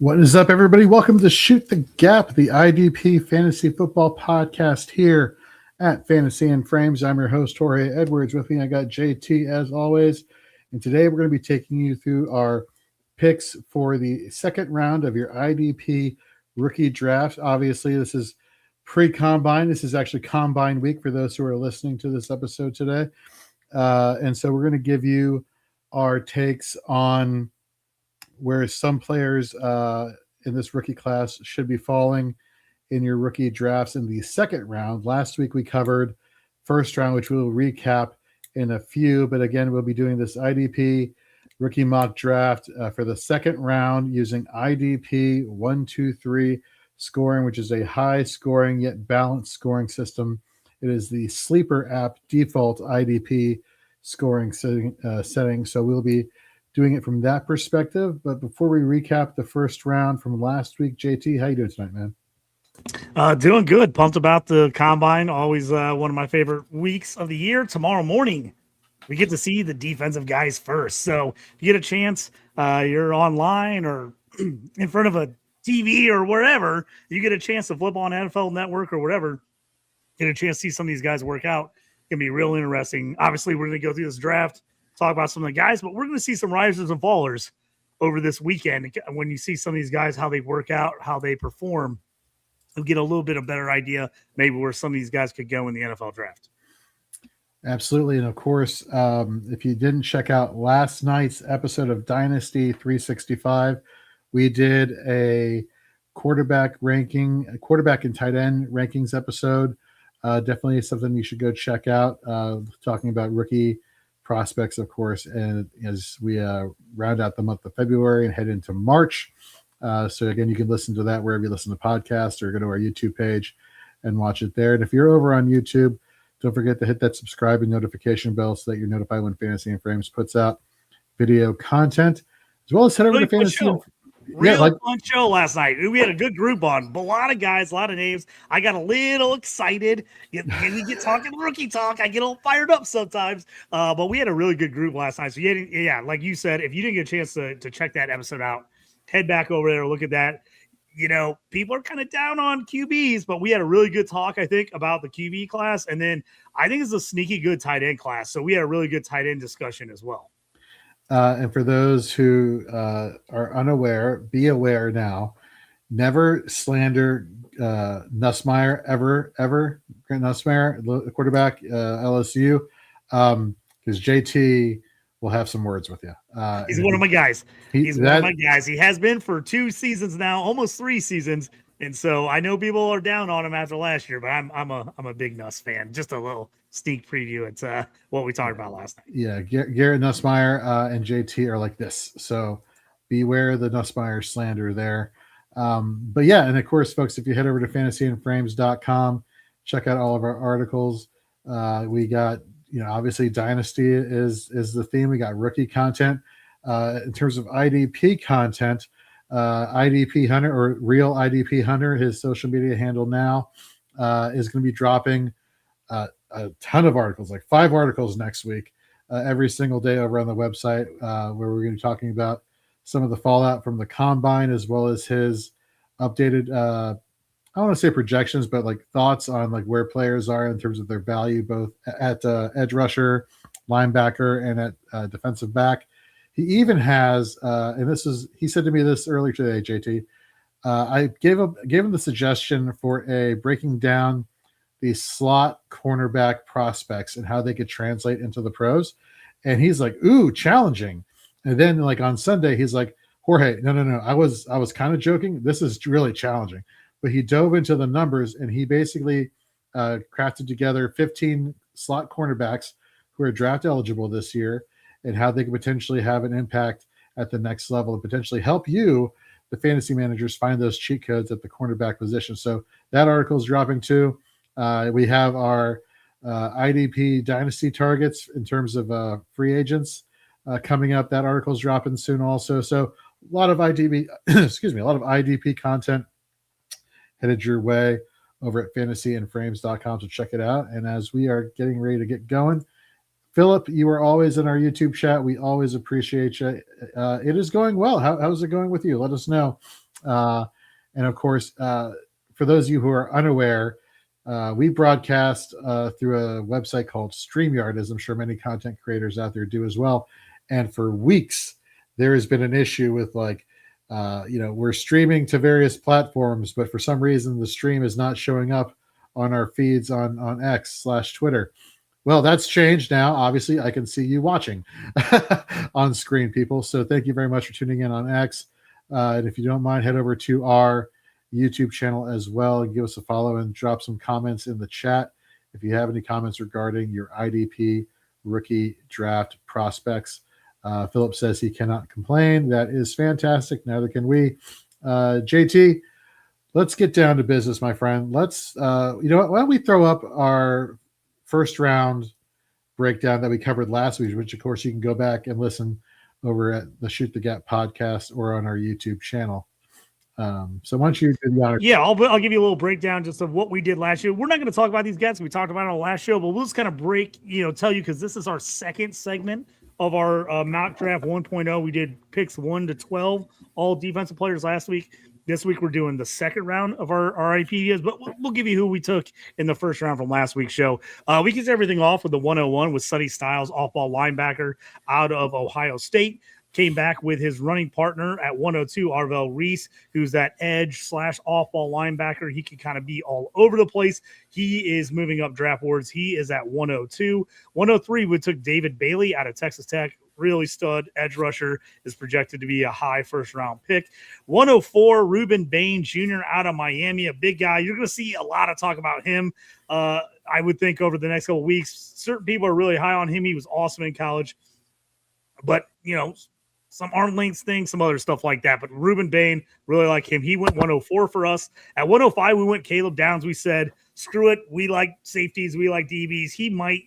What is up, everybody? Welcome to Shoot the Gap, the IDP Fantasy Football Podcast here at Fantasy and Frames. I'm your host, Jorge Edwards. With me, I got JT as always. And today we're going to be taking you through our picks for the second round of your IDP rookie draft. Obviously, this is pre-combine. This is actually combine week for those who are listening to this episode today. And so we're going to give you our takes on where some players in this rookie class should be falling in your rookie drafts in the second round. Last week we covered first round, which we'll recap in a few. But again, we'll be doing this IDP rookie mock draft for the second round using IDP 1-2-3 scoring, which is a high scoring yet balanced scoring system. It is the Sleeper app default IDP scoring setting. So we'll be doing it from that perspective. But before we recap the first round from last week, JT, how you doing tonight, man? Doing good. Pumped about the combine. Always one of my favorite weeks of the year. Tomorrow morning, we get to see the defensive guys first. So if you get a chance, you're online or in front of a TV or wherever, you get a chance to flip on NFL Network or whatever, get a chance to see some of these guys work out. It can be real interesting. Obviously, we're going to go through this draft, talk about some of the guys, but we're going to see some risers and fallers over this weekend. When you see some of these guys, how they work out, how they perform, you'll get a little bit of better idea maybe where some of these guys could go in the NFL draft. Absolutely. And of course, if you didn't check out last night's episode of Dynasty 365, we did a quarterback and tight end rankings episode. Definitely something you should go check out, talking about rookie prospects, of course, and as we round out the month of February and head into March. So again, you can listen to that wherever you listen to podcasts or go to our YouTube page and watch it there. And if you're over on YouTube, don't forget to hit that subscribe and notification bell so that you're notified when Fantasy and Frames puts out video content, as well as head over to Fantasy. Fun show last night. We had a good group on. A lot of guys, a lot of names. I got a little excited. When we get talking rookie talk, I get all fired up sometimes. But we had a really good group last night. So, yeah, like you said, if you didn't get a chance to check that episode out, head back over there, look at that. You know, people are kind of down on QBs, but we had a really good talk, I think, about the QB class. And then I think it's a sneaky good tight end class. So we had a really good tight end discussion as well. And for those who are unaware, be aware now. Never slander Nussmeier ever. Grant Nussmeier, the quarterback, LSU, because JT will have some words with you. He's one of my guys. He's one of my guys. He has been for 2 seasons now, almost 3 seasons. And so I know people are down on him after last year, but I'm a big Nuss fan. Just a little sneak preview. It's what we talked about last night. Yeah, Garrett Nussmeier and JT are like this. So beware the Nussmeier slander there. But yeah, and of course, folks, if you head over to fantasyandframes.com, check out all of our articles. We got, obviously Dynasty is the theme. We got rookie content. In terms of IDP content, IDP Hunter, or Real IDP Hunter, his social media handle now, is going to be dropping a ton of articles, like 5 articles next week, every single day over on the website, where we're going to be talking about some of the fallout from the combine, as well as his updated, I don't want to say projections, but like thoughts on like where players are in terms of their value, both at edge rusher, linebacker, and at defensive back. He even has, and he said to me this earlier today, JT. I gave him the suggestion for a breaking down the slot cornerback prospects and how they could translate into the pros. And he's like, ooh, challenging. And then like on Sunday, he's like, Jorge, no. I was kind of joking. This is really challenging. But he dove into the numbers and he basically crafted together 15 slot cornerbacks who are draft eligible this year and how they could potentially have an impact at the next level and potentially help you, the fantasy managers, find those cheat codes at the cornerback position. So that article is dropping too. We have our IDP Dynasty targets in terms of free agents coming up. That article is dropping soon also. So a lot of IDP, a lot of IDP content headed your way over at fantasyandframes.com. So check it out. And as we are getting ready to get going, Philip, you are always in our YouTube chat. We always appreciate you. It is going well. How's it going with you? Let us know And of course, for those of you who are unaware, we broadcast through a website called StreamYard, as I'm sure many content creators out there do as well. And for weeks, there has been an issue with we're streaming to various platforms, but for some reason the stream is not showing up on our feeds on X/Twitter. Well, that's changed now. Obviously, I can see you watching on screen, people. So thank you very much for tuning in on X. And if you don't mind, head over to our YouTube channel as well and give us a follow and drop some comments in the chat if you have any comments regarding your IDP rookie draft prospects. Philip says he cannot complain. That is fantastic. Neither can we. JT, let's get down to business, my friend. Let's, why don't we throw up our first round breakdown that we covered last week, which of course you can go back and listen over at the Shoot the Gap podcast or on our YouTube channel. So why don't you do the honor? Yeah, I'll give you a little breakdown just of what we did last year. We're not going to talk about these guys. We talked about it on the last show, but we'll just kind of tell you, because this is our second segment of our mock draft 1.0. We did picks 1 to 12, all defensive players last week. This week we're doing the second round of our IDPs, but we'll give you who we took in the first round from last week's show. We kicked everything off with the 101 with Sonny Styles, off-ball linebacker out of Ohio State. Came back with his running partner at 102, Arvell Reese, who's that edge/off-ball linebacker. He can kind of be all over the place. He is moving up draft boards. He is at 102. 103, we took David Bailey out of Texas Tech. Really stud edge rusher, is projected to be a high first-round pick. 104, Ruben Bain Jr. out of Miami, a big guy. You're going to see a lot of talk about him, I would think, over the next couple of weeks. Certain people are really high on him. He was awesome in college. But, some arm length things, some other stuff like that. But Ruben Bain, really like him. He went 104 for us. At 105, we went Caleb Downs. We said, screw it. We like safeties. We like DBs. He might,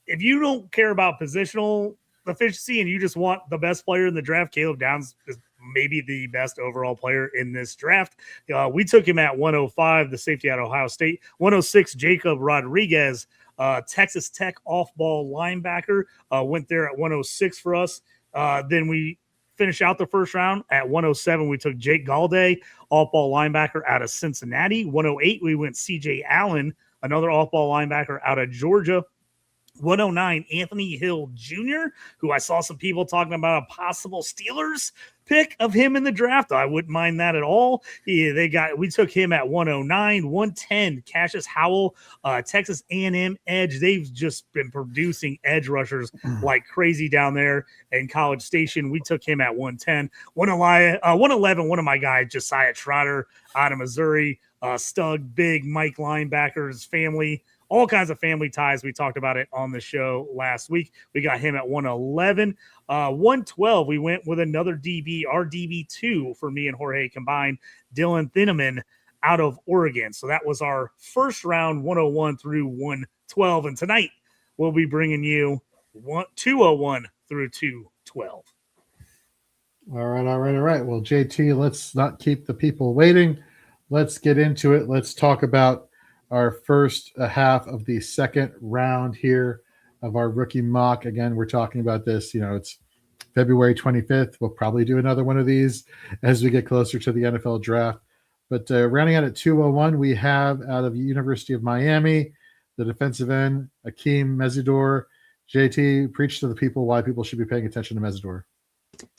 if you don't care about positional efficiency and you just want the best player in the draft, Caleb Downs is maybe the best overall player in this draft. We took him at 105, the safety out of Ohio State. 106, Jacob Rodriguez, Texas Tech off-ball linebacker, went there at 106 for us. Then we finish out the first round at 107. We took Jake Galday, off-ball linebacker out of Cincinnati. 108, we went C.J. Allen, another off-ball linebacker out of Georgia. 109, Anthony Hill Jr., who I saw some people talking about a possible Steelers pick of him in the draft. I wouldn't mind that at all. We took him at 109. 110, Cassius Howell, Texas A&M edge. They've just been producing edge rushers like crazy down there in College Station. We took him at 110. 111, one of my guys, Josiah Trotter out of Missouri, stud, big Mike linebackers, family. All kinds of family ties. We talked about it on the show last week. We got him at 111. 112, we went with another DB, our DB2 for me and Jorge combined, Dylan Thineman out of Oregon. So that was our first round, 101 through 112. And tonight we'll be bringing you 201 through 212. All right. Well, JT, let's not keep the people waiting. Let's get into it. Let's talk about our first half of the second round here of our rookie mock. Again, we're talking about this, it's February 25th. We'll probably do another one of these as we get closer to the NFL draft. But rounding out at 201, we have out of the University of Miami, the defensive end, Akeem Mesidor. JT, preach to the people why people should be paying attention to Mesidor.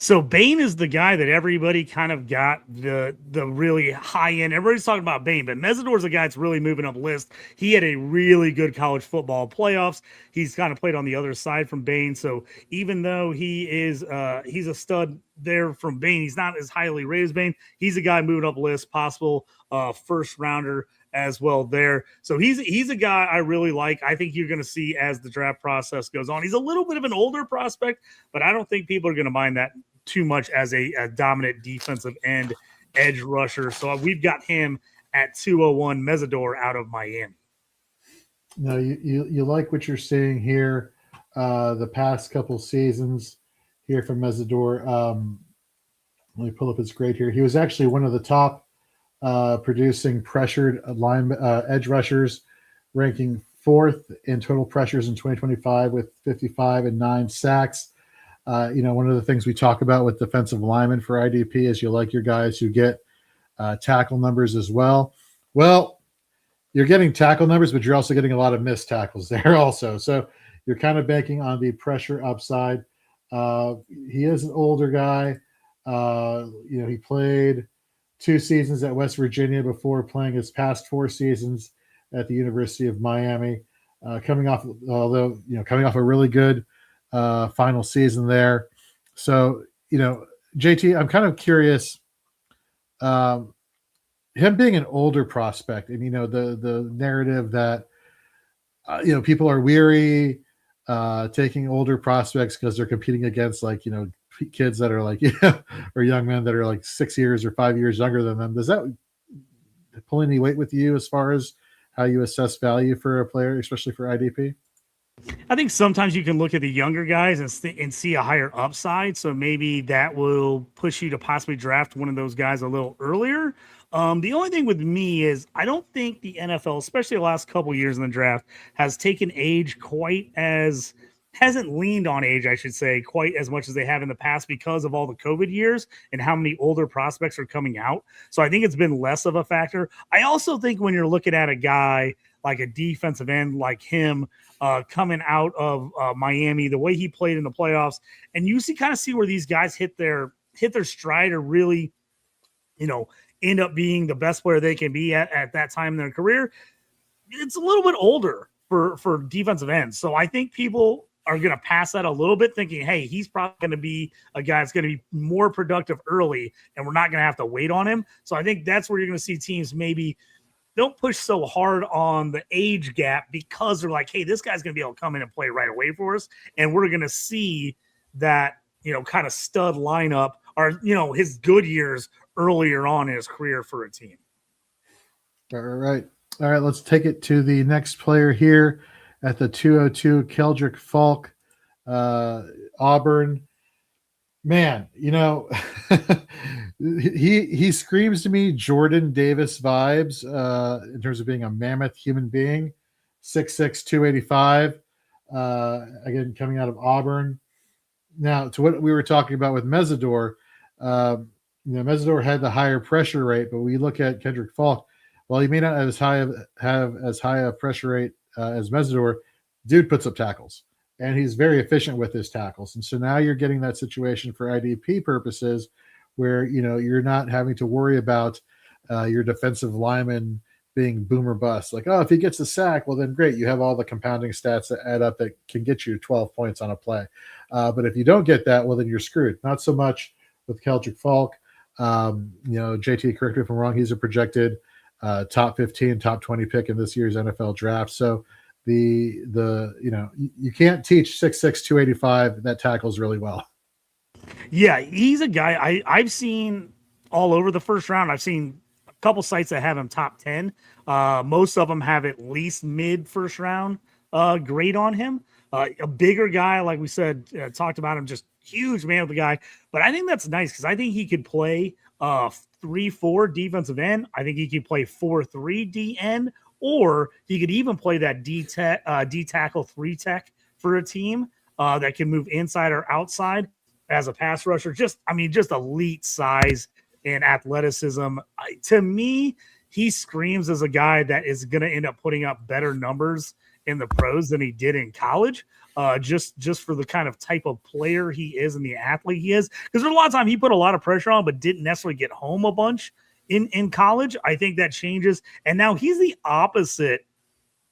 So Bain is the guy that everybody kind of got the really high end. Everybody's talking about Bain, but Mesidor is a guy that's really moving up list. He had a really good college football playoffs. He's kind of played on the other side from Bain. So even though he is he's a stud there from Bain, he's not as highly rated as Bain. He's a guy moving up list, possible first rounder as well there. So he's a guy I really like. I think you're going to see as the draft process goes on. He's a little bit of an older prospect, but I don't think people are going to mind that too much as a dominant defensive end edge rusher. So we've got him at 201, Mesidor out of Miami. No, you like what you're seeing here the past couple seasons here from Mesidor. Let me pull up his grade here. He was actually one of the top producing pressured edge rushers, ranking 4th in total pressures in 2025 with 55 and 9 sacks. One of the things we talk about with defensive linemen for IDP is you like your guys who get tackle numbers as well. Well, you're getting tackle numbers, but you're also getting a lot of missed tackles there also. So you're kind of banking on the pressure upside. He is an older guy. He played 2 seasons at West Virginia before playing his past 4 seasons at the University of Miami. Coming off a really good final season there. So, JT, I'm kind of curious. Him being an older prospect, and the narrative that people are weary taking older prospects because they're competing against kids that are or young men that are 6 years or 5 years younger than them. Does that pull any weight with you as far as how you assess value for a player, especially for IDP? I think sometimes you can look at the younger guys and see a higher upside. So maybe that will push you to possibly draft one of those guys a little earlier. The only thing with me is I don't think the NFL, especially the last couple of years in the draft, has taken age hasn't leaned on age, I should say, quite as much as they have in the past because of all the COVID years and how many older prospects are coming out. So I think it's been less of a factor. I also think when you're looking at a guy like a defensive end like him coming out of Miami, the way he played in the playoffs, and you kind of see where these guys hit their stride or really, end up being the best player they can be at that time in their career. It's a little bit older for defensive ends. So I think people are going to pass that a little bit thinking, hey, he's probably going to be a guy that's going to be more productive early and we're not going to have to wait on him. So I think that's where you're going to see teams maybe don't push so hard on the age gap because they're like, hey, this guy's going to be able to come in and play right away for us. And we're going to see that, kind of stud lineup or, his good years earlier on in his career for a team. All right. Let's take it to the next player here at the 202, Keldrick Falk, Auburn. Man, he screams to me Jordan Davis vibes in terms of being a mammoth human being. 6'6", 285. Again, coming out of Auburn. Now, to what we were talking about with Mesidor, Mesidor had the higher pressure rate, but we look at Keldrick Falk. While he may not have as high a pressure rate as Mesidor, dude puts up tackles, and he's very efficient with his tackles. And so now you're getting that situation for IDP purposes where, you're not having to worry about your defensive lineman being boom or bust. Like, oh, if he gets a sack, well, then great. You have all the compounding stats that add up that can get you 12 points on a play. But if you don't get that, well, then you're screwed. Not so much with Keldrick Falk. JT, correct me if I'm wrong, he's a projected top 15, top 20 pick in this year's NFL draft. So you can't teach 6'6", 285 that tackles really well. Yeah, he's a guy I've seen all over the first round. I've seen a couple sites that have him top 10. Most of them have at least mid first round grade on him. A bigger guy, like we said, talked about him, just huge man of the guy. But I think that's nice because I think he could play 3-4 defensive end. I think he could play 4-3 D end, or he could even play that D tackle 3 tech for a team that can move inside or outside as a pass rusher. Just elite size and athleticism. To me, he screams as a guy that is going to end up putting up better numbers in the pros than he did in college. Just for the kind of type of player he is and the athlete he is. Because there's a lot of time he put a lot of pressure on, but didn't necessarily get home a bunch in college. I think that changes. And now he's the opposite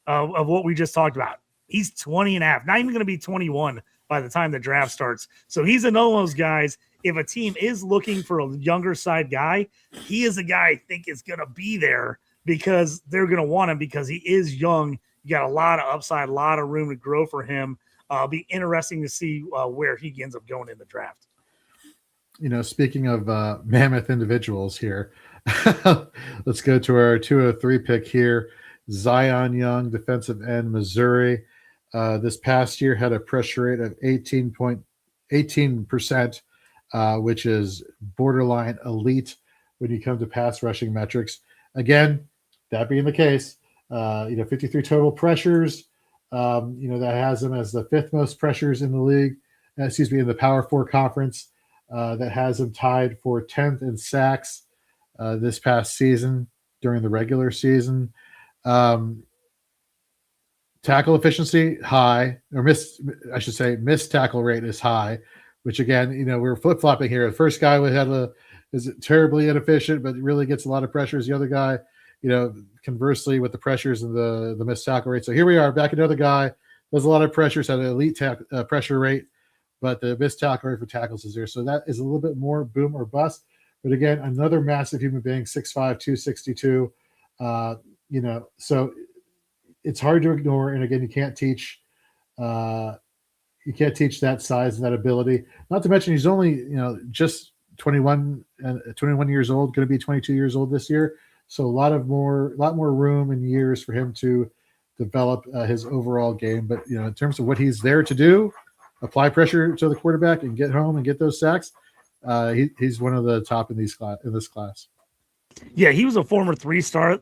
of what we just talked about. He's 20 and a half, not even going to be 21 by the time the draft starts. So he's another one of those guys. If a team is looking for a younger side guy, he is a guy I think is going to be there because they're going to want him because he is young. You got a lot of upside, a lot of room to grow for him. Be interesting to see where he ends up going in the draft. Speaking of mammoth individuals here, let's go to our 203 pick here. Zion Young, defensive end, Missouri. This past year had a pressure rate of 18%, which is borderline elite when you come to pass rushing metrics. Again, that being the case, 53 total pressures. That has him as the 5th most pressures in the league. In the Power 4 conference. That has him tied for 10th in sacks. this past season during the regular season. Tackle efficiency high, or missed tackle rate is high, which again, we're flip flopping here. The first guy is terribly inefficient, but really gets a lot of pressures. The other guy, conversely with the pressures and the missed tackle rate. So here we are back. Another guy does a lot of pressures at an elite pressure rate, but the missed tackle rate for tackles is there. So that is a little bit more boom or bust. But again, another massive human being, 6'5", 262. So it's hard to ignore. And again, you can't teach that size and that ability. Not to mention he's only, just 21 years old, going to be 22 years old this year. So a lot more room and years for him to develop his overall game. But, in terms of what he's there to do, apply pressure to the quarterback and get home and get those sacks, he's one of the top in this class. Yeah, he was a former 3-star,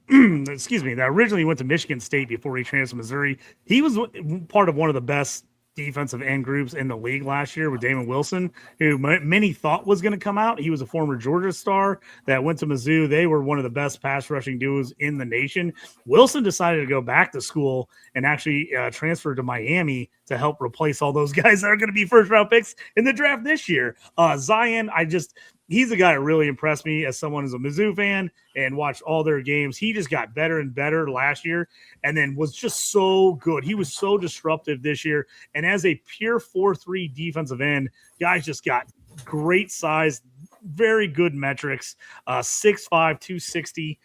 excuse me, that originally went to Michigan State before he transferred to Missouri. He was part of one of the best defensive end groups in the league last year with Damon Wilson, who many thought was going to come out. He was a former Georgia star that went to Mizzou. They were one of the best pass rushing duos in the nation. Wilson decided to go back to school and actually transfer to Miami to help replace all those guys that are going to be first-round picks in the draft this year. Zion, he's a guy that really impressed me as someone who's a Mizzou fan and watched all their games. He just got better and better last year and then was just so good. He was so disruptive this year. And as a pure 4-3 defensive end, guys just got great size, very good metrics, 6'5", 260.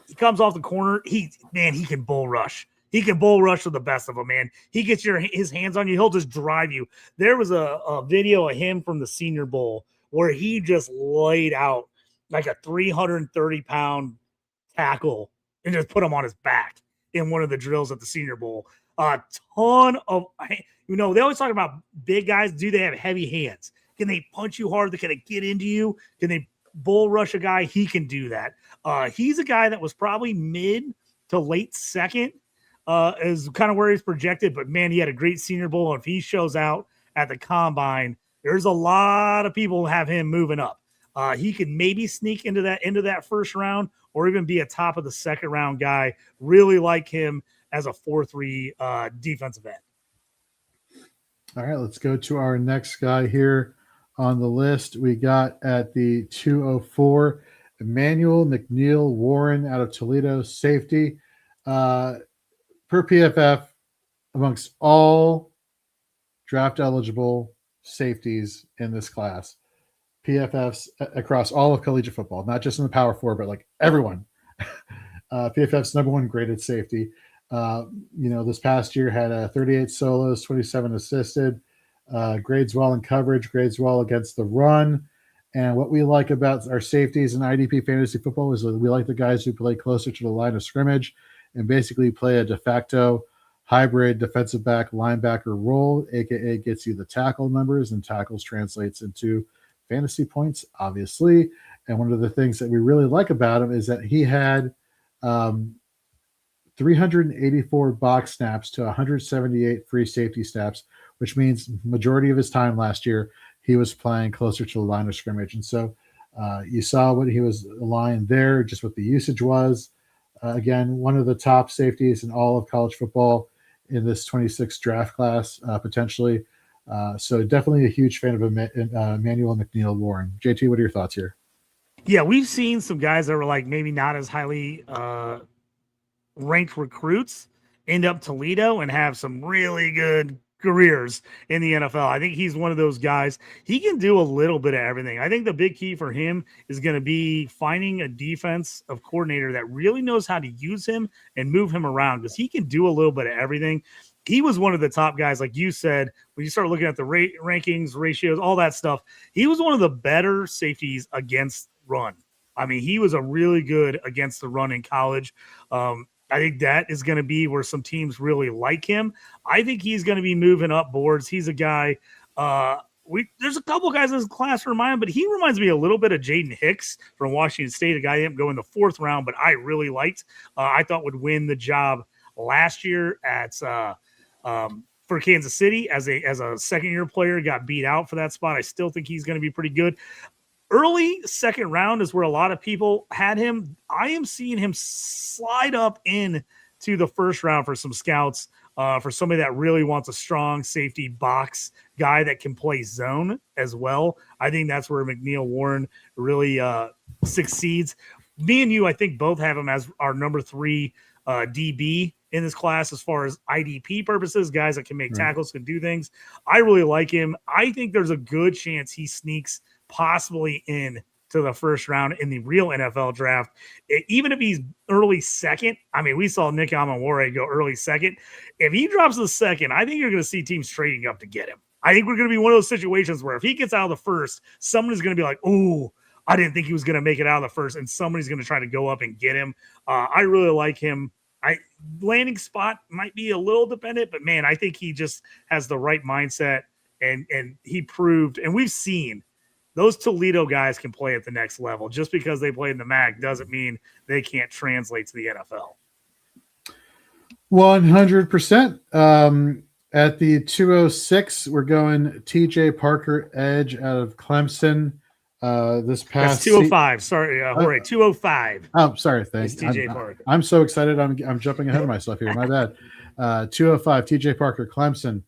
He comes off the corner. He can bull rush. He can bull rush with the best of them, man. He gets his hands on you. He'll just drive you. There was a video of him from the Senior Bowl where he just laid out like a 330-pound tackle and just put him on his back in one of the drills at the Senior Bowl. A ton of, they always talk about big guys. Do they have heavy hands? Can they punch you hard? Can they get into you? Can they bull rush a guy? He can do that. He's a guy that was probably mid to late second is kind of where he's projected. But, man, he had a great Senior Bowl. And if he shows out at the Combine, there's a lot of people who have him moving up. He could maybe sneak into that first round or even be a top of the second round guy. Really like him as a 4-3 defensive end. All right, let's go to our next guy here on the list. We got at the 204, Emmanuel McNeil Warren out of Toledo, safety. Per PFF, amongst all draft eligible safeties in this class, PFF's across all of collegiate football, not just in the Power Four, but like everyone. PFF's number one graded safety. This past year had 38 solos, 27 assisted, grades well in coverage, grades well against the run. And what we like about our safeties in IDP Fantasy Football is that we like the guys who play closer to the line of scrimmage and basically play a de facto hybrid defensive back linebacker role, aka gets you the tackle numbers, and tackles translates into fantasy points, obviously. And one of the things that we really like about him is that he had 384 box snaps to 178 free safety snaps, which means majority of his time last year he was playing closer to the line of scrimmage. And so you saw what he was aligned there, just what the usage was. Again, one of the top safeties in all of college football in this 26 draft class, potentially. So definitely a huge fan of Emmanuel McNeil Warren. JT, what are your thoughts here? Yeah, we've seen some guys that were like maybe not as highly ranked recruits end up Toledo and have some really good careers in the NFL. I think he's one of those guys. He can do a little bit of everything. I think the big key for him is going to be finding a defensive coordinator that really knows how to use him and move him around, because he can do a little bit of everything. He was one of the top guys, like you said, when you start looking at the rankings, ratios, all that stuff. He was one of the better safeties against run. I mean, he was a really good against the run in college. I think that is going to be where some teams really like him. I think he's going to be moving up boards. He's a guy. There's a couple guys in this class remind him, but he reminds me a little bit of Jaden Hicks from Washington State, a guy that didn't go in the fourth round, but I really liked. I thought would win the job last year at for Kansas City as a second year player. Got beat out for that spot. I still think he's going to be pretty good. Early second round is where a lot of people had him. I am seeing him slide up in to the first round for some scouts, for somebody that really wants a strong safety box guy that can play zone as well. I think that's where McNeil Warren really succeeds. Me and you, I think, both have him as our number 3 DB in this class as far as IDP purposes, guys that can make tackles, can do things. I really like him. I think there's a good chance he sneaks possibly in to the first round in the real NFL draft. Even if he's early second, I mean, we saw Nick Amaware go early second. If he drops the second, I think you're going to see teams trading up to get him. I think we're going to be one of those situations where if he gets out of the first, somebody's going to be like, "Ooh, I didn't think he was going to make it out of the first," and somebody's going to try to go up and get him. I really like him. Landing spot might be a little dependent, but man, I think he just has the right mindset, and he proved, and we've seen those Toledo guys can play at the next level. Just because they play in the MAC doesn't mean they can't translate to the NFL. 100%. At the 206, we're going TJ Parker, edge out of Clemson. This past 205. Sorry, Jorge, 205. Oh, sorry. Thanks. TJ Parker. I'm so excited. I'm jumping ahead of myself here. My bad. 205. TJ Parker, Clemson.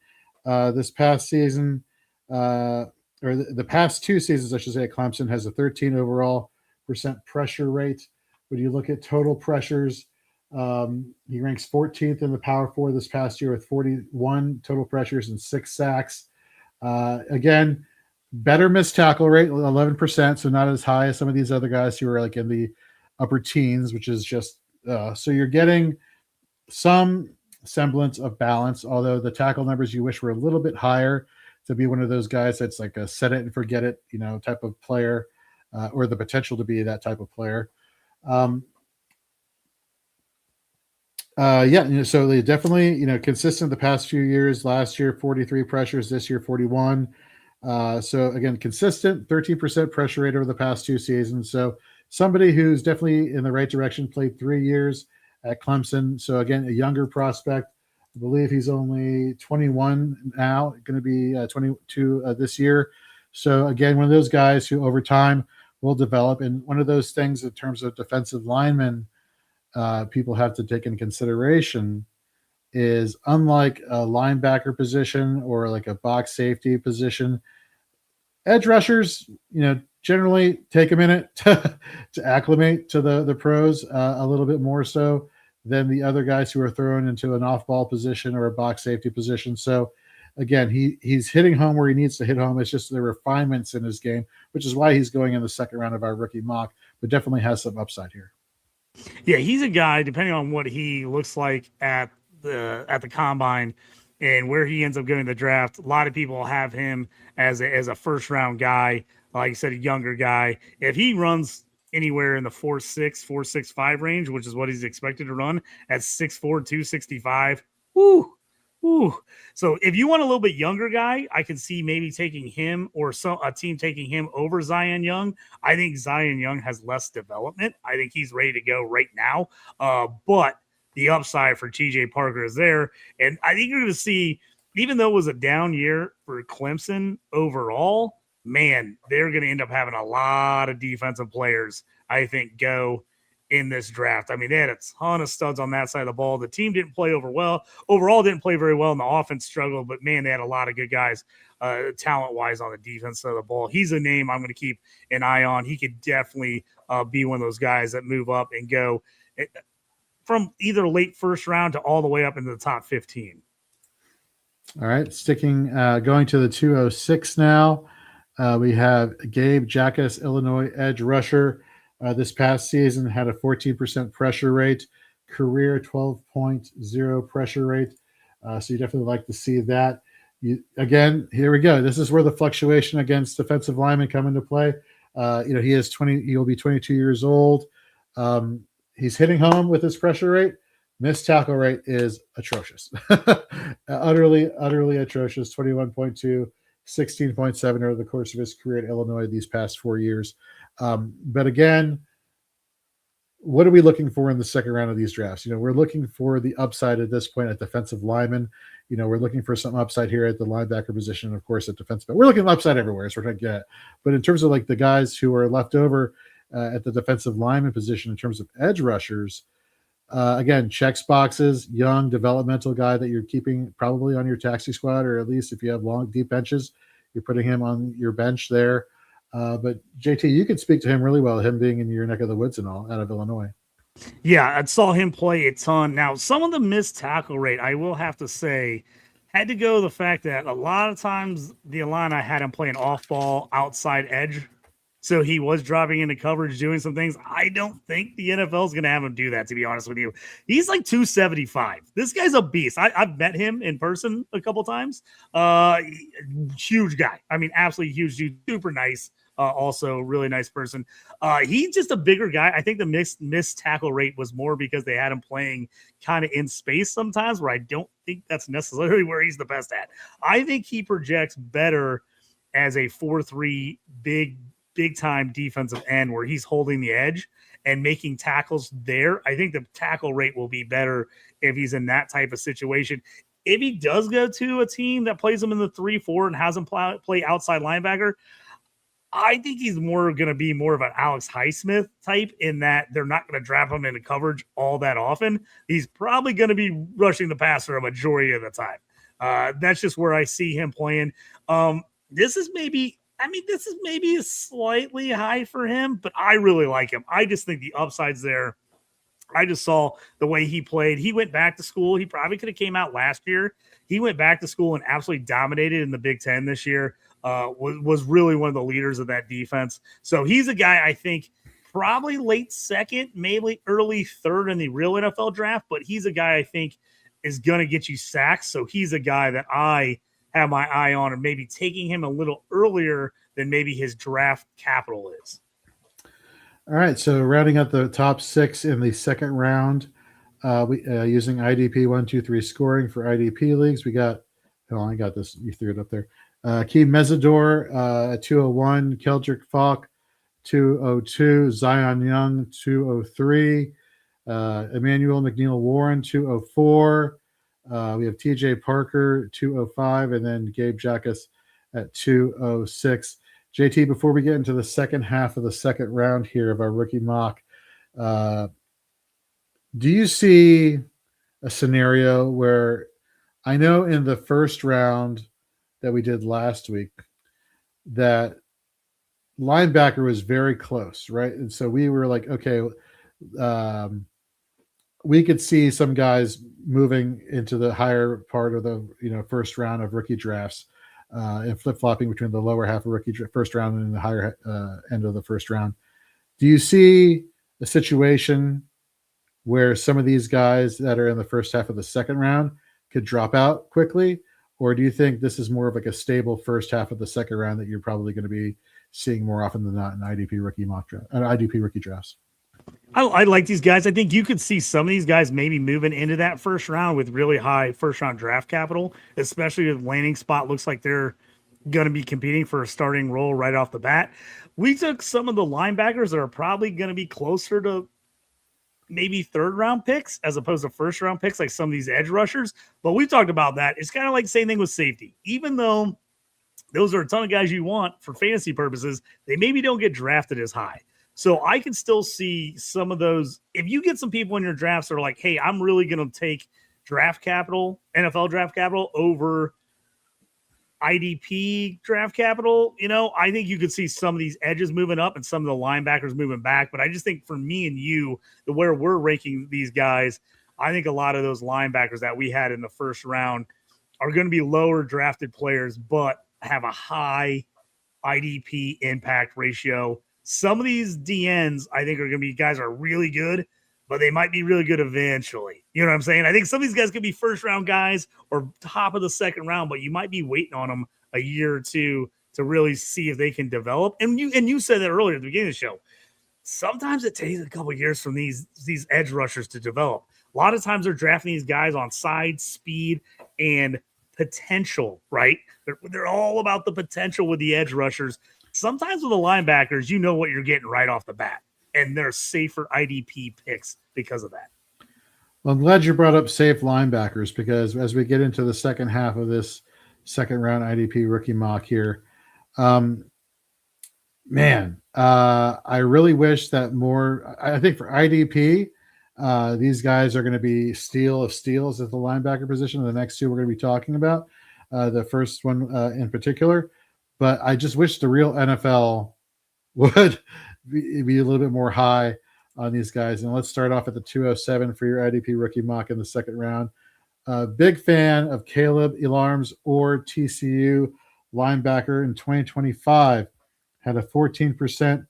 This past season, or the past 2 seasons, I should say, Clemson has a 13 overall % pressure rate. When you look at total pressures, he ranks 14th in the Power 4 this past year with 41 total pressures and 6 sacks. Again, better missed tackle rate, 11%, so not as high as some of these other guys who are like in the upper teens, which is just so you're getting some semblance of balance, although the tackle numbers you wish were a little bit higher to be one of those guys that's like a set it and forget it, type of player, or the potential to be that type of player. So they definitely, consistent the past few years. Last year, 43 pressures. This year, 41. So again, consistent 13% pressure rate over the past 2 seasons. So somebody who's definitely in the right direction, played 3 years at Clemson. So again, a younger prospect. I believe he's only 21 now, going to be 22 this year. So again, one of those guys who over time will develop. And one of those things in terms of defensive linemen, people have to take in consideration is, unlike a linebacker position or like a box safety position, edge rushers, generally take a minute to acclimate to the pros, a little bit more so than the other guys who are thrown into an off-ball position or a box safety position. So again, he's hitting home where he needs to hit home. It's just the refinements in his game, which is why he's going in the second round of our rookie mock, but definitely has some upside here. Yeah, he's a guy, depending on what he looks like at the combine and where he ends up going in the draft, a lot of people have him as a first round guy. Like you said, a younger guy. If he runs anywhere in the 4.6, 4.65 range, which is what he's expected to run at 6'4", 265, woo. So if you want a little bit younger guy, I can see maybe taking him or a team taking him over Zion Young. I think Zion Young has less development. I think he's ready to go right now. But the upside for TJ Parker is there. And I think you're going to see, even though it was a down year for Clemson overall, man, they're going to end up having a lot of defensive players, I think, go in this draft. I mean, they had a ton of studs on that side of the ball. The team didn't play overall didn't play very well, and the offense struggled, but man, they had a lot of good guys talent-wise on the defense side of the ball. He's a name I'm going to keep an eye on. He could definitely be one of those guys that move up and go from either late first round to all the way up into the top 15. All right, going to the 206 now. We have Gabe Jackas, Illinois edge rusher. This past season had a 14% pressure rate, career 12.0 pressure rate. So you definitely like to see that. Again, here we go. This is where the fluctuation against defensive linemen come into play. He will be 22 years old. He's hitting home with his pressure rate. Missed tackle rate is atrocious. utterly atrocious. 21.2, 16.7 over the course of his career at Illinois these past 4 years. But again, what are we looking for in the second round of these drafts? We're looking for the upside at this point at defensive lineman. We're looking for some upside here at the linebacker position, and of course at defensive. But we're looking upside everywhere, so we're trying to get. But in terms of like the guys who are left over at the defensive lineman position, in terms of edge rushers, again, checks boxes, young developmental guy that you're keeping probably on your taxi squad, or at least if you have long, deep benches, you're putting him on your bench there. But JT, you could speak to him really well, him being in your neck of the woods and all out of Illinois. Yeah, I saw him play a ton. Now, some of the missed tackle rate, I will have to say, had to go the fact that a lot of times the Illini had him playing off ball outside edge. So he was dropping into coverage, doing some things. I don't think the NFL is going to have him do that, to be honest with you. He's like 275. This guy's a beast. I've met him in person a couple times. Huge guy. I mean, absolutely huge dude. Super nice. Also, really nice person. He's just a bigger guy. I think the missed tackle rate was more because they had him playing kind of in space sometimes, where I don't think that's necessarily where he's the best at. I think he projects better as a 4-3 big time defensive end where he's holding the edge and making tackles there. I think the tackle rate will be better if he's in that type of situation. If he does go to a team that plays him in the 3-4 and has him play outside linebacker, I think he's going to be more of an Alex Highsmith type in that they're not going to draft him into coverage all that often. He's probably going to be rushing the passer a majority of the time. That's just where I see him playing. This is maybe slightly high for him, but I really like him. I just think the upside's there. I just saw the way he played. He went back to school. He probably could have came out last year. He went back to school and absolutely dominated in the Big Ten this year. Was really one of the leaders of that defense. So he's a guy I think probably late second, maybe early third in the real NFL draft, but he's a guy I think is going to get you sacks. So he's a guy that I have my eye on and maybe taking him a little earlier than maybe his draft capital is. All right, so rounding out the top 6 in the second round, we using IDP 1-2-3 scoring for IDP leagues. We got, I got this. You threw it up there. Keem Mesidor at 201, Keldrick Falk 202, Zion Young 203, Emmanuel McNeil Warren 204. We have TJ Parker 205, and then Gabe Jackas at 206. JT, before we get into the second half of the second round here of our rookie mock, do you see a scenario where, I know in the first round that we did last week, that linebacker was very close, right? And so we were like, okay, we could see some guys moving into the higher part of the first round of rookie drafts, and flip-flopping between the lower half of rookie first round and the higher end of the first round. Do you see a situation where some of these guys that are in the first half of the second round could drop out quickly? Or do you think this is more of like a stable first half of the second round that you're probably going to be seeing more often than not in IDP rookie mock draft, IDP rookie drafts? I like these guys. I think you could see some of these guys maybe moving into that first round with really high first round draft capital, especially if landing spot looks like they're going to be competing for a starting role right off the bat. We took some of the linebackers that are probably going to be closer to maybe third round picks as opposed to first round picks, like some of these edge rushers. But we talked about that. It's kind of like the same thing with safety. Even though those are a ton of guys you want for fantasy purposes, they maybe don't get drafted as high. So I can still see some of those. If you get some people in your drafts that are like, hey, I'm really going to take draft capital, NFL draft capital over IDP draft capital, I think you could see some of these edges moving up and some of the linebackers moving back. But I just think for me and you, where we're ranking these guys, I think a lot of those linebackers that we had in the first round are going to be lower drafted players, but have a high IDP impact ratio. Some of these DNs, I think, are going to be guys that are really good, but they might be really good eventually. You know what I'm saying? I think some of these guys could be first round guys or top of the second round, but you might be waiting on them a year or two to really see if they can develop. And you said that earlier at the beginning of the show. Sometimes it takes a couple of years from these edge rushers to develop. A lot of times they're drafting these guys on size, speed, and potential, right? They're all about the potential with the edge rushers. Sometimes with the linebackers, you know what you're getting right off the bat. and they're safer IDP picks because of that. Well, I'm glad you brought up safe linebackers, because as we get into the second half of this second round IDP rookie mock here, I really wish that more. I think for IDP, these guys are going to be steal of steals at the linebacker position. The next two we're going to be talking about, the first one in particular. But I just wish the real NFL would be a little bit more high on these guys. And let's start off at the 207 for your IDP rookie mock in the second round. Big fan of Caleb Elarms or TCU linebacker in 2025. Had a 14%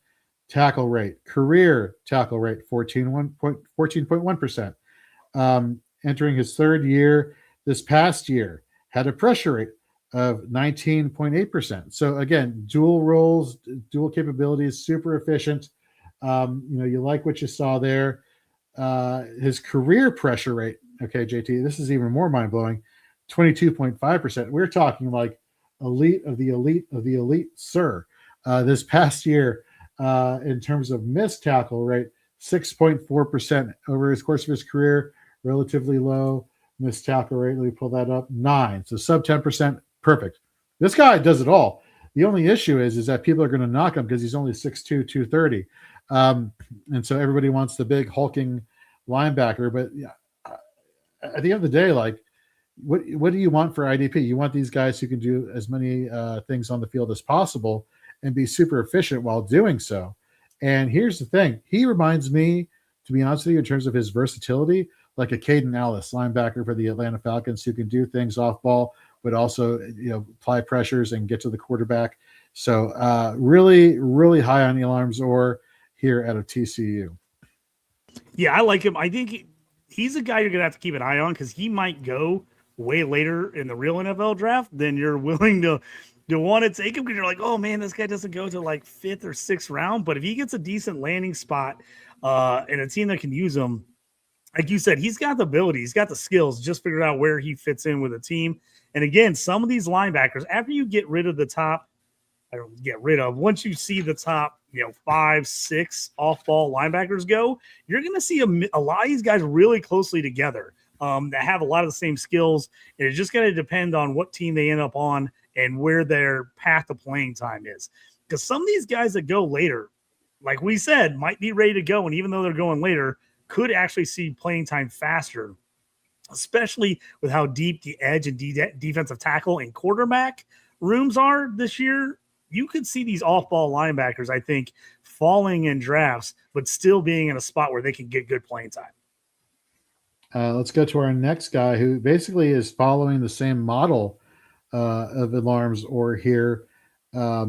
tackle rate. Career tackle rate, 14.1%. Entering his third year this past year, had a pressure rate of 19.8%. So again, dual roles, dual capabilities, super efficient. You like what you saw there. His career pressure rate, okay, JT, this is even more mind-blowing, 22.5%. We're talking like elite of the elite of the elite, sir. This past year, in terms of missed tackle rate, 6.4% over his course of his career, relatively low. Missed tackle rate, let me pull that up, 9. So sub 10%, perfect. This guy does it all. The only issue is that people are going to knock him because he's only 6'2", 230. And so everybody wants the big hulking linebacker. But at the end of the day, like, what do you want for IDP? You want these guys who can do as many things on the field as possible and be super efficient while doing so. And here's the thing. He reminds me, to be honest with you, in terms of his versatility, like a Caden Ellis, linebacker for the Atlanta Falcons, who can do things off ball, but also, apply pressures and get to the quarterback. So really, really high on Elarms or here at a TCU. Yeah, I like him. I think he's a guy you're going to have to keep an eye on, because he might go way later in the real NFL draft than you're willing to want to take him, because you're like, oh man, this guy doesn't go to like 5th or 6th round. But if he gets a decent landing spot and a team that can use him, like you said, he's got the ability, he's got the skills, just figured out where he fits in with a team. And again, some of these linebackers, after you get rid of the top, once you see the top, 5, 6 off-ball linebackers go, you're going to see a lot of these guys really closely together that have a lot of the same skills. And it's just going to depend on what team they end up on and where their path to playing time is. Because some of these guys that go later, like we said, might be ready to go. And even though they're going later, could actually see playing time faster, especially with how deep the edge and defensive tackle and quarterback rooms are this year. You could see these off-ball linebackers, I think, falling in drafts, but still being in a spot where they can get good playing time. Let's go to our next guy, who basically is following the same model of Alarms or here out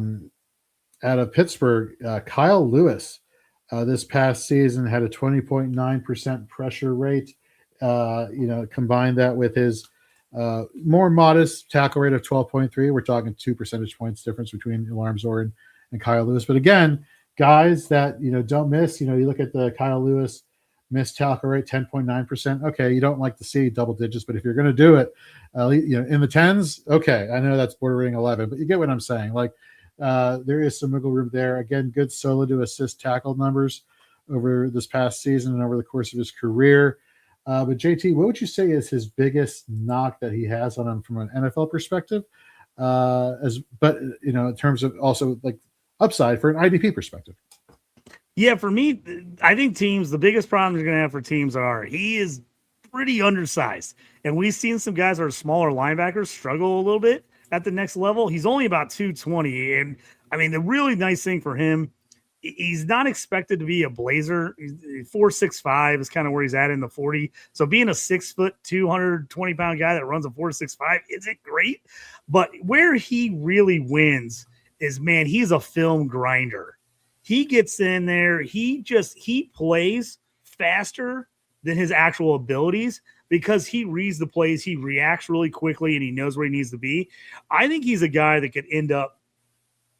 of Pittsburgh, Kyle Lewis. This past season had a 20.9% pressure rate. Combine that with his more modest tackle rate of 12.3. We're talking 2 percentage points difference between Alarms or and Kyle Lewis. But again, guys that don't miss. You look at the Kyle Lewis missed tackle rate, 10.9%. Okay, you don't like to see double digits, but if you're going to do it, in the 10s, okay, I know that's bordering 11, but you get what I'm saying. Like, there is some wiggle room there. Again, good solo to assist tackle numbers over this past season and over the course of his career. But JT, what would you say is his biggest knock that he has on him from an NFL perspective? In terms of also like upside for an IDP perspective. Yeah, for me, I think the biggest problem you're going to have for teams he is pretty undersized. And we've seen some guys that are smaller linebackers struggle a little bit at the next level. He's only about 220. And I mean, the really nice thing for him, he's not expected to be a blazer. 4.65 is kind of where he's at in the 40. So being a 6 foot, 220 pound guy that runs a 4.65 isn't great. But where he really wins is, man, he's a film grinder. He gets in there. He plays faster than his actual abilities because he reads the plays. He reacts really quickly and he knows where he needs to be. I think he's a guy that could end up,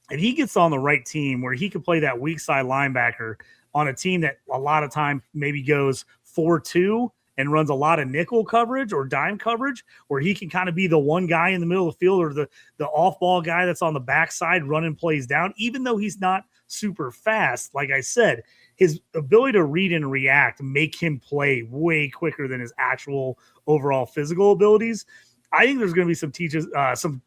if he gets on the right team where he could play that weak side linebacker on a team that a lot of time maybe goes 4-2 and runs a lot of nickel coverage or dime coverage, where he can kind of be the one guy in the middle of the field or the off-ball guy that's on the backside running plays down, even though he's not super fast. Like I said, his ability to read and react make him play way quicker than his actual overall physical abilities. I think there's going to be some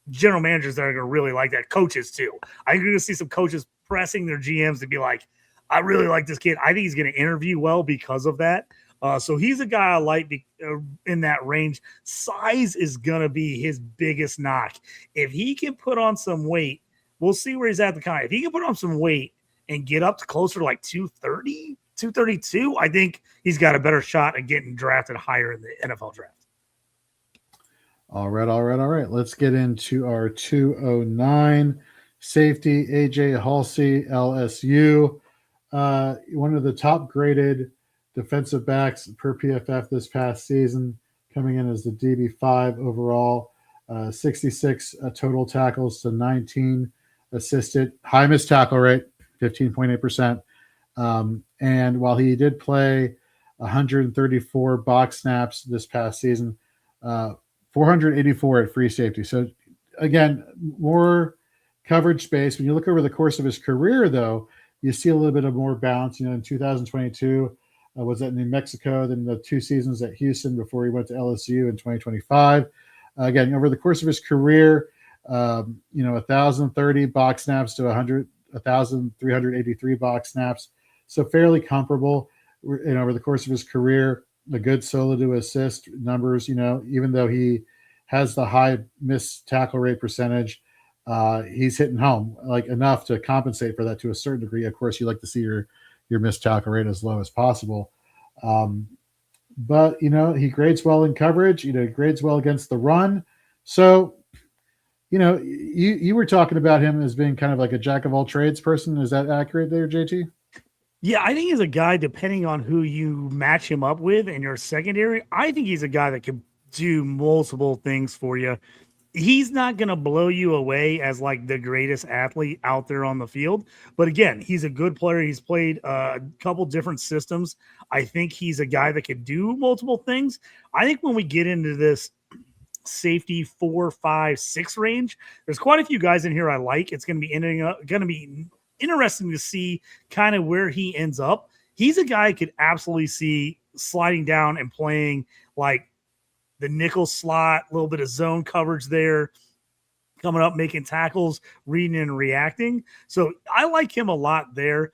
general managers that are going to really like that. Coaches too. I think you're going to see some coaches pressing their GMs to be like, I really like this kid. I think he's going to interview well because of that. So he's a guy I like in that range. Size is going to be his biggest knock. If he can put on some weight, we'll see where he's at the time. If he can put on some weight and get up to closer to like 230, 232, I think he's got a better shot at getting drafted higher in the NFL draft. All right. Let's get into our 209 safety, AJ Halsey, LSU. One of the top graded defensive backs per PFF this past season, coming in as the DB5 overall, 66 total tackles to 19 assisted, high missed tackle rate, 15.8%. And while he did play 134 box snaps this past season, 484 at free safety. So again, more coverage space. When you look over the course of his career, though, you see a little bit of more balance. In 2022, was at New Mexico, then the 2 seasons at Houston before he went to LSU in 2025. Again, over the course of his career, 1,030 box snaps to 1,383 box snaps. So fairly comparable. Over the course of his career, a good solo to assist numbers, even though he has the high missed tackle rate percentage, he's hitting home like enough to compensate for that to a certain degree. Of course, you like to see your missed tackle rate as low as possible. But he grades well in coverage, grades well against the run. So, you were talking about him as being kind of like a jack of all trades person. Is that accurate there, JT? Yeah, I think he's a guy, depending on who you match him up with in your secondary, I think he's a guy that can do multiple things for you. He's not going to blow you away as like the greatest athlete out there on the field. But again, he's a good player. He's played a couple different systems. I think he's a guy that can do multiple things. I think when we get into this safety 4, 5, 6 range, there's quite a few guys in here I like. It's going to be interesting to see kind of where he ends up. He's a guy I could absolutely see sliding down and playing like the nickel slot, a little bit of zone coverage there, coming up, making tackles, reading and reacting. So I like him a lot there.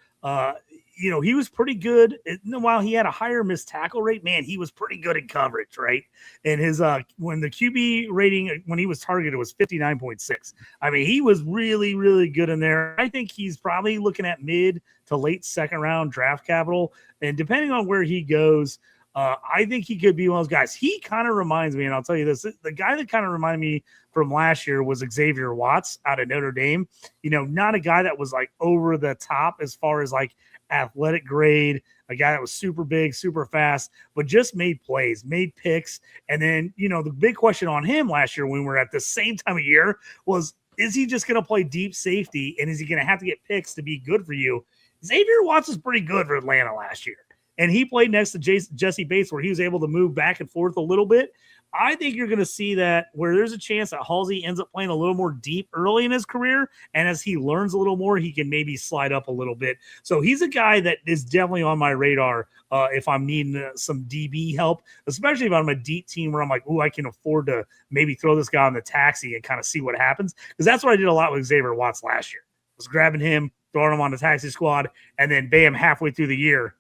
He was pretty good. While he had a higher missed tackle rate, man, he was pretty good in coverage, right? And his when the QB rating, when he was targeted, was 59.6. I mean, he was really, really good in there. I think he's probably looking at mid to late second round draft capital. And depending on where he goes, I think he could be one of those guys. He kind of reminds me, and I'll tell you this, the guy that kind of reminded me from last year was Xavier Watts out of Notre Dame. Not a guy that was like over the top as far as like athletic grade, a guy that was super big, super fast, but just made plays, made picks. And then, the big question on him last year when we were at the same time of year was, is he just going to play deep safety and is he going to have to get picks to be good for you? Xavier Watts was pretty good for Atlanta last year. And he played next to Jesse Bates where he was able to move back and forth a little bit. I think you're going to see that where there's a chance that Halsey ends up playing a little more deep early in his career. And as he learns a little more, he can maybe slide up a little bit. So he's a guy that is definitely on my radar if I'm needing some DB help, especially if I'm a deep team where I'm like, I can afford to maybe throw this guy on the taxi and kind of see what happens. Because that's what I did a lot with Xavier Watts last year. I was grabbing him, throwing him on the taxi squad, and then bam, halfway through the year,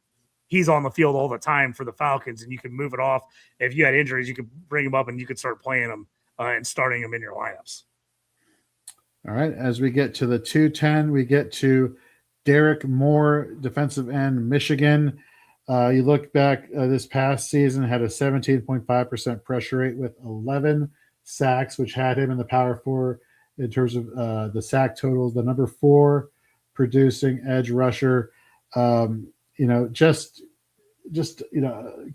he's on the field all the time for the Falcons, and you can move it off. If you had injuries, you could bring him up and you could start playing him and starting him in your lineups. All right. As we get to the 210, we get to Derek Moore, defensive end, Michigan. You look back this past season, had a 17.5% pressure rate with 11 sacks, which had him in the Power 4 in terms of the sack totals. The number 4 producing edge rusher. Just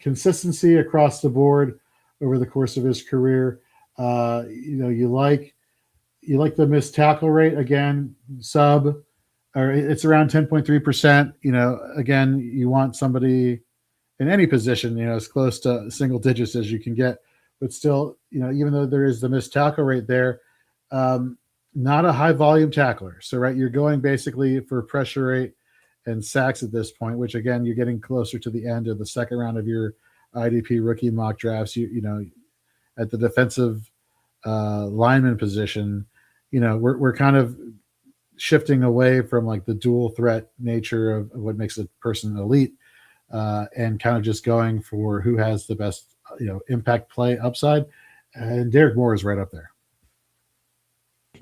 consistency across the board over the course of his career. You like the missed tackle rate again, it's around 10.3%. Again, you want somebody, in any position, as close to single digits as you can get. But still, even though there is the missed tackle rate there, not a high volume tackler. So, right, you're going basically for pressure rate and sacks at this point, which again, you're getting closer to the end of the second round of your IDP rookie mock drafts. At the defensive lineman position, we're kind of shifting away from like the dual threat nature of what makes a person elite, and kind of just going for who has the best, impact play upside. And Derek Moore is right up there.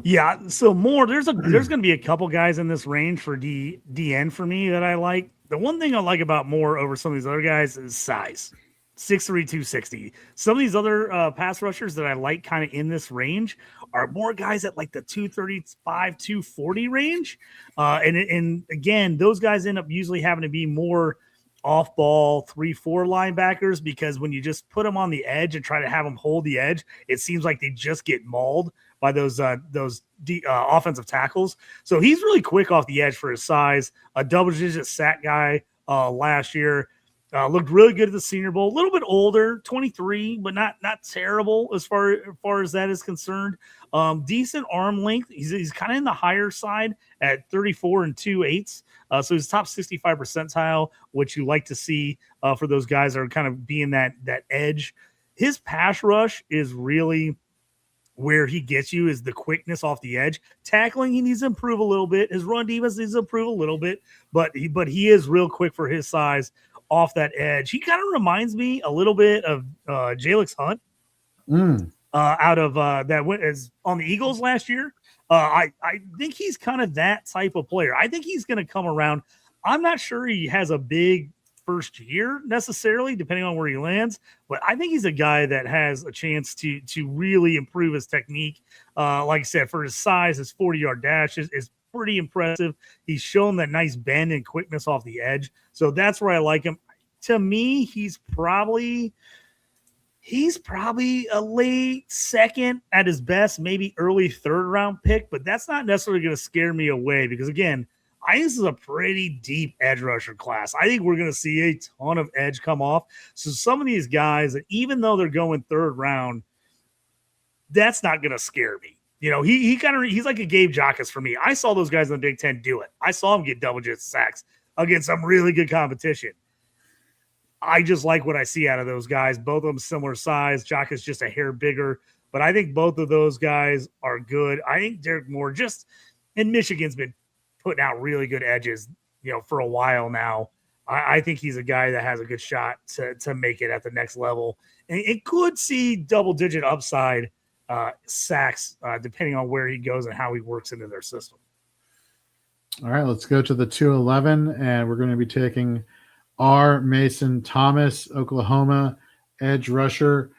Yeah, so Moore, there's going to be a couple guys in this range for DN for me that I like. The one thing I like about Moore over some of these other guys is size. 6'3", 260. Some of these other pass rushers that I like kind of in this range are more guys at like the 235, 240 range. And again, those guys end up usually having to be more off-ball 3-4 linebackers, because when you just put them on the edge and try to have them hold the edge, it seems like they just get mauled by those offensive tackles. So he's really quick off the edge for his size. A double-digit sack guy last year. Looked really good at the Senior Bowl. A little bit older, 23, but not terrible as far as that is concerned. Decent arm length. He's kind of in the higher side at 34 and 2/8. So he's top 65 percentile, which you like to see for those guys that are kind of being that edge. His pass rush is really where he gets you, is the quickness off the edge. Tackling, he needs to improve a little bit. His run defense needs to improve a little bit, but he is real quick for his size off that edge. He kind of reminds me a little bit of Jalix Hunt out of that went as on the Eagles last year. I think he's kind of that type of player. I think he's going to come around. I'm not sure he has a big first year necessarily, depending on where he lands, but I think he's a guy that has a chance to really improve his technique. Like I said, for his size, his 40-yard dash is pretty impressive. He's shown that nice bend and quickness off the edge. So that's where I like him. To me, he's probably a late second at his best, maybe early third round pick, but that's not necessarily going to scare me away, because again, I think this is a pretty deep edge rusher class. I think we're going to see a ton of edge come off. So some of these guys, even though they're going third round, that's not going to scare me. He's like a Gabe Jacas for me. I saw those guys in the Big Ten do it. I saw him get double-digit sacks against some really good competition. I just like what I see out of those guys. Both of them similar size. Jacas just a hair bigger, but I think both of those guys are good. I think Derek Moore and Michigan's been putting out really good edges, for a while now. I think he's a guy that has a good shot to make it at the next level, and it could see double-digit upside sacks, depending on where he goes and how he works into their system. All right, let's go to the 211, and we're going to be taking R. Mason Thomas, Oklahoma, edge rusher.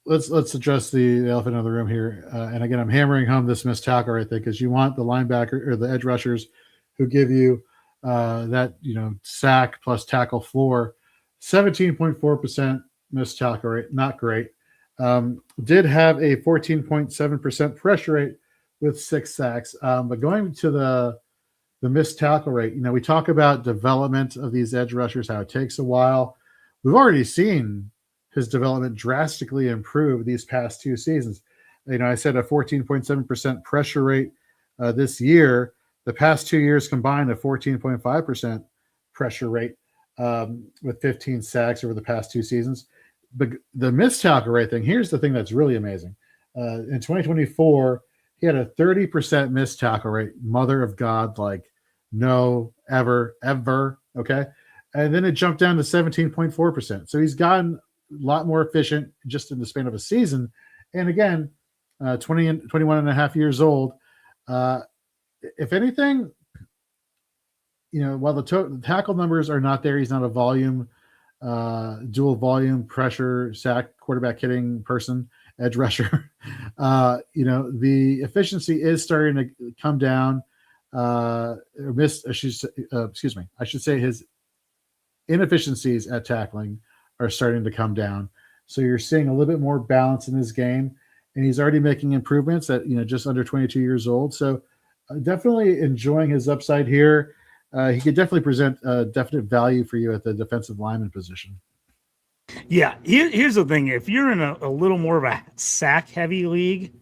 Let's address the elephant in the room here. And again, I'm hammering home this missed tackle right there, because you want the linebacker or the edge rushers who give you that sack plus tackle floor. 17.4% missed tackle rate, not great. Did have a 14.7% pressure rate with 6 sacks. But going to the missed tackle rate, we talk about development of these edge rushers, how it takes a while. We've already seen his development drastically improve these past 2 seasons. I said a 14.7% pressure rate this year. The past 2 years combined, a 14.5% pressure rate with 15 sacks over the past 2 seasons. But the missed tackle rate thing, here's the thing that's really amazing. In 2024, he had a 30% missed tackle rate. Mother of God, like no, ever, okay? And then it jumped down to 17.4%. So he's gotten a lot more efficient just in the span of a season. And again, 21 and a half years old. If anything, while the tackle numbers are not there, he's not a volume, dual volume pressure sack quarterback hitting person, edge rusher. The efficiency is starting to come down. I should say his inefficiencies at tackling are starting to come down. So you're seeing a little bit more balance in his game, and he's already making improvements at just under 22 years old. So definitely enjoying his upside here. he could definitely present definite value for you at the defensive lineman position. Yeah, here's the thing. If you're in a little more of a sack-heavy league,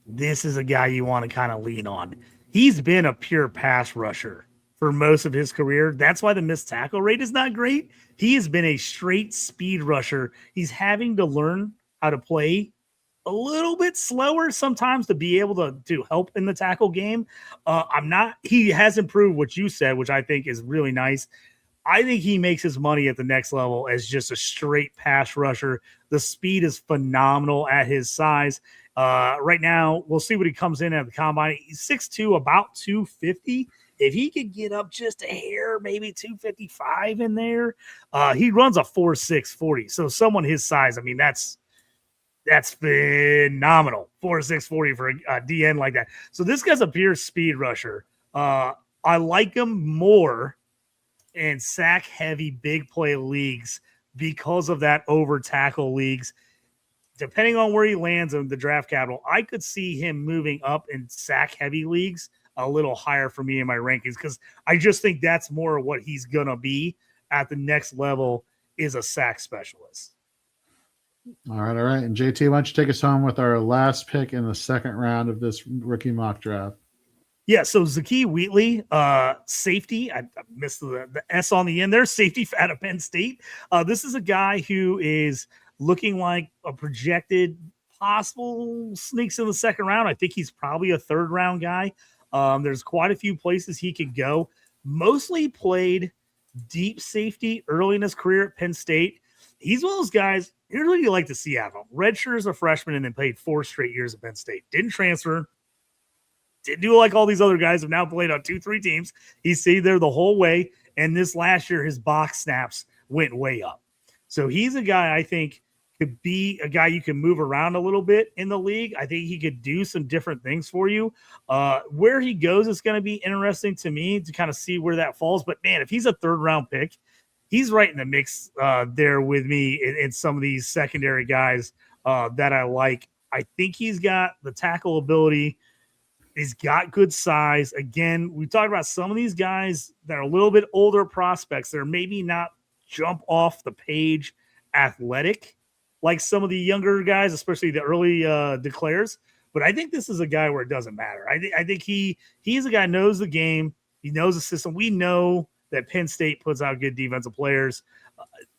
this is a guy you want to kind of lean on. He's been a pure pass rusher for most of his career. That's why the missed tackle rate is not great. He has been a straight speed rusher. He's having to learn how to play a little bit slower sometimes to be able to help in the tackle game. He has improved what you said, which I think is really nice. I think he makes his money at the next level as just a straight pass rusher. The speed is phenomenal at his size. Right now, we'll see what he comes in at the combine. He's 6'2", about 250. If he could get up just a hair, maybe 255 in there, he runs a 4.6 40. So someone his size, I mean, that's phenomenal. 4.6 40 for a DN like that. So this guy's a pure speed rusher. I like him more in sack heavy big play leagues because of that over tackle leagues. Depending on where he lands in the draft capital, I could see him moving up in sack heavy leagues a little higher for me in my rankings, because I just think that's more of what he's going to be at the next level, is a sack specialist. All right. And JT, why don't you take us home with our last pick in the second round of this rookie mock draft? Yeah, so Zakee Wheatley, safety. I missed the S on the end there. Safety out of Penn State. This is a guy who is looking like a projected possible sneaks in the second round. I think he's probably a third round guy. There's quite a few places he could go. Mostly played deep safety early in his career at Penn State. He's one of those guys, here's what you like to see out of him. Redshirt as a freshman and then played 4 straight years at Penn State. Didn't transfer. Didn't do like all these other guys have now played on 2-3 teams. He stayed there the whole way. And this last year, his box snaps went way up. So he's a guy I think could be a guy you can move around a little bit in the league. I think he could do some different things for you. Where he goes is going to be interesting to me to kind of see where that falls. But, man, if he's a third-round pick, he's right in the mix there with me in some of these secondary guys that I like. I think he's got the tackle ability. He's got good size. Again, we talked about some of these guys that are a little bit older prospects. They're maybe not jump off the page athletic like some of the younger guys, especially the early declares. But I think this is a guy where it doesn't matter. I think he's a guy who knows the game. He knows the system. We know that Penn State puts out good defensive players.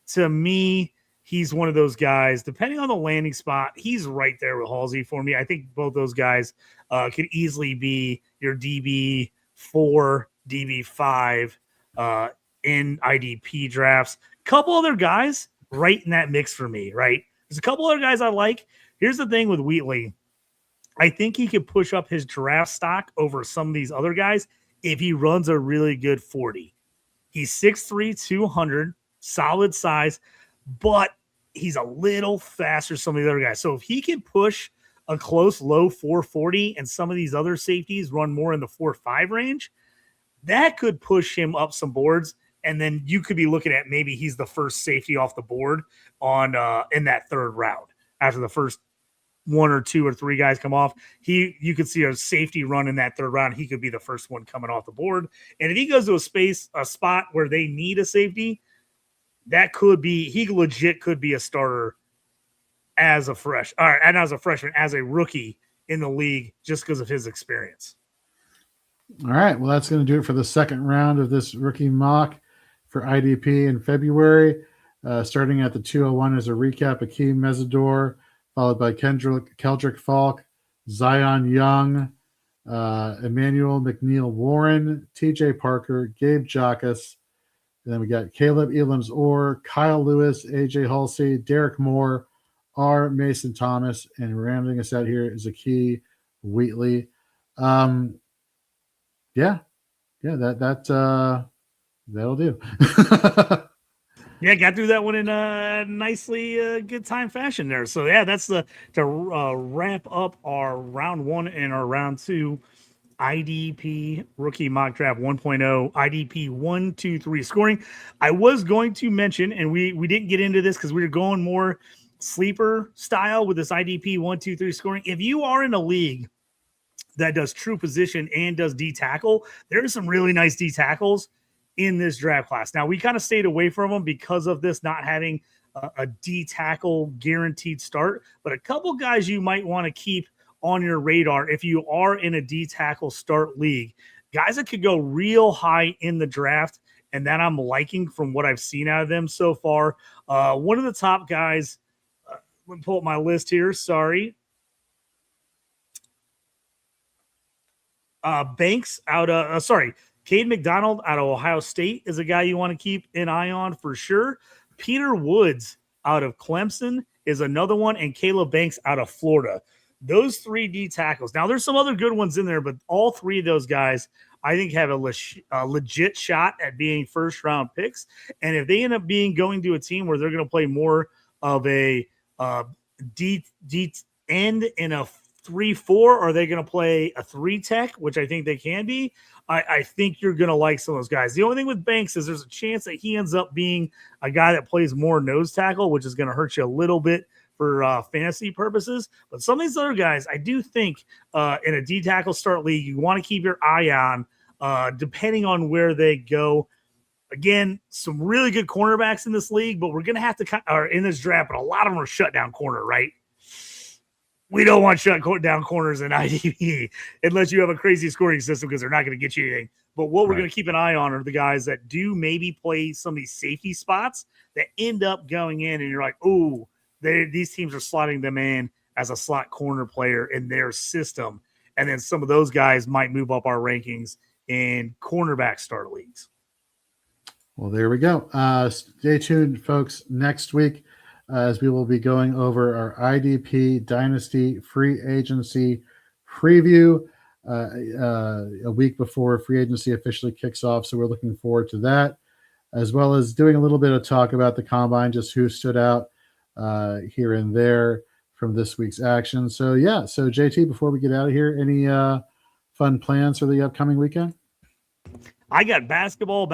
To me, he's one of those guys, depending on the landing spot, he's right there with Halsey for me. I think both those guys could easily be your DB4, DB5 in IDP drafts. Couple other guys right in that mix for me, right? There's a couple other guys I like. Here's the thing with Wheatley. I think he could push up his draft stock over some of these other guys if he runs a really good 40. He's 6'3", 200, solid size, but he's a little faster than some of the other guys. So if he can push a close low 440 and some of these other safeties run more in the 4.5 range, that could push him up some boards. And then you could be looking at maybe he's the first safety off the board on in that third round. After the first 1 or 2 or 3 guys come off, you could see a safety run in that third round. He could be the first one coming off the board. And if he goes to a spot where they need a safety, that could be, he legit could be a starter as a freshman, as a rookie in the league, just because of his experience. All right. Well, that's going to do it for the second round of this rookie mock for IDP in February. Starting at the 201 as a recap, Akeem Mesidor, followed by Keldrick Falk, Zion Young, Emmanuel McNeil Warren, TJ Parker, Gabe Jacas. And then we got Caleb Elam's Orr, Kyle Lewis, AJ Halsey, Derek Moore, R. Mason Thomas, and rounding us out here is Zakee Wheatley. That'll do. Yeah, got through that one in a nicely good time fashion there. So yeah, that's to wrap up our round 1 and our round 2 IDP rookie mock draft 1.0 IDP 1, 2, 3 scoring. I was going to mention, and we didn't get into this because we were going more sleeper style with this IDP 1, 2, 3 scoring. If you are in a league that does true position and does D tackle, there are some really nice D tackles in this draft class. Now, we kind of stayed away from them because of this not having a D tackle guaranteed start, but a couple guys you might want to keep on your radar if you are in a D tackle start league, guys that could go real high in the draft and that I'm liking from what I've seen out of them so far. One of the top guys, let me pull up my list here. Sorry. Banks out of, Cade McDonald out of Ohio State is a guy you want to keep an eye on for sure. Peter Woods out of Clemson is another one, and Caleb Banks out of Florida. Those 3 D tackles. Now, there's some other good ones in there, but all 3 of those guys, I think, have a legit shot at being first-round picks. And if they end up going to a team where they're going to play more of a D end in a 3-4, are they going to play a 3 tech, which I think they can be? I think you're going to like some of those guys. The only thing with Banks is there's a chance that he ends up being a guy that plays more nose tackle, which is going to hurt you a little bit for fantasy purposes. But some of these other guys, I do think in a D tackle start league, you want to keep your eye on depending on where they go. Again, some really good cornerbacks in this league, but we're going to have to, or in this draft, but a lot of them are shutdown corner, right? We don't want shut down corners in IDP unless you have a crazy scoring system because they're not going to get you anything. But what we're going to keep an eye on are the guys that do maybe play some of these safety spots that end up going in and you're like, oh, these teams are slotting them in as a slot corner player in their system. And then some of those guys might move up our rankings in cornerback start leagues. Well, there we go. Stay tuned, folks, next week as we will be going over our IDP Dynasty free agency preview a week before free agency officially kicks off. So we're looking forward to that, as well as doing a little bit of talk about the combine, just who stood out here and there from this week's action. So, yeah. So, JT, before we get out of here, any fun plans for the upcoming weekend? I got basketball,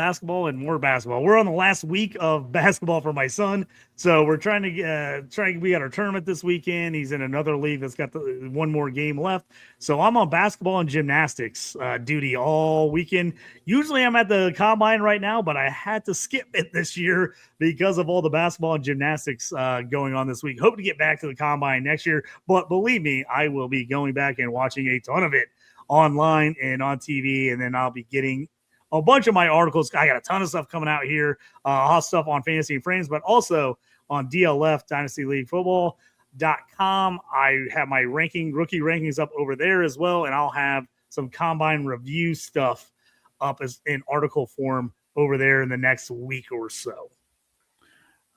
and more basketball. We're on the last week of basketball for my son, so we're trying to we got our tournament this weekend. He's in another league that's got one more game left. So I'm on basketball and gymnastics duty all weekend. Usually I'm at the combine right now, but I had to skip it this year because of all the basketball and gymnastics going on this week. Hope to get back to the combine next year, but believe me, I will be going back and watching a ton of it online and on TV, and then I'll be getting a bunch of my articles. I got a ton of stuff coming out here. I'll have stuff on Fantasy and Frames, but also on DLF, Dynasty League Football.com. I have my rookie rankings up over there as well, and I'll have some combine review stuff up as in article form over there in the next week or so.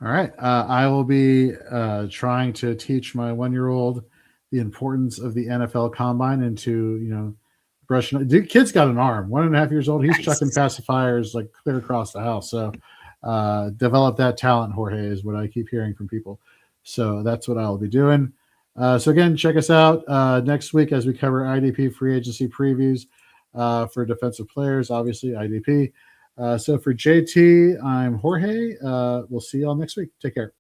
All right. I will be trying to teach my 1-year-old the importance of the NFL combine and to, brushing. Dude, kid's got an arm, 1.5 years old. He's chucking pacifiers like clear across the house. So develop that talent, Jorge, is what I keep hearing from people. So that's what I'll be doing. So again, check us out next week as we cover IDP free agency previews for defensive players, obviously IDP. So for JT, I'm Jorge. We'll see you all next week. Take care.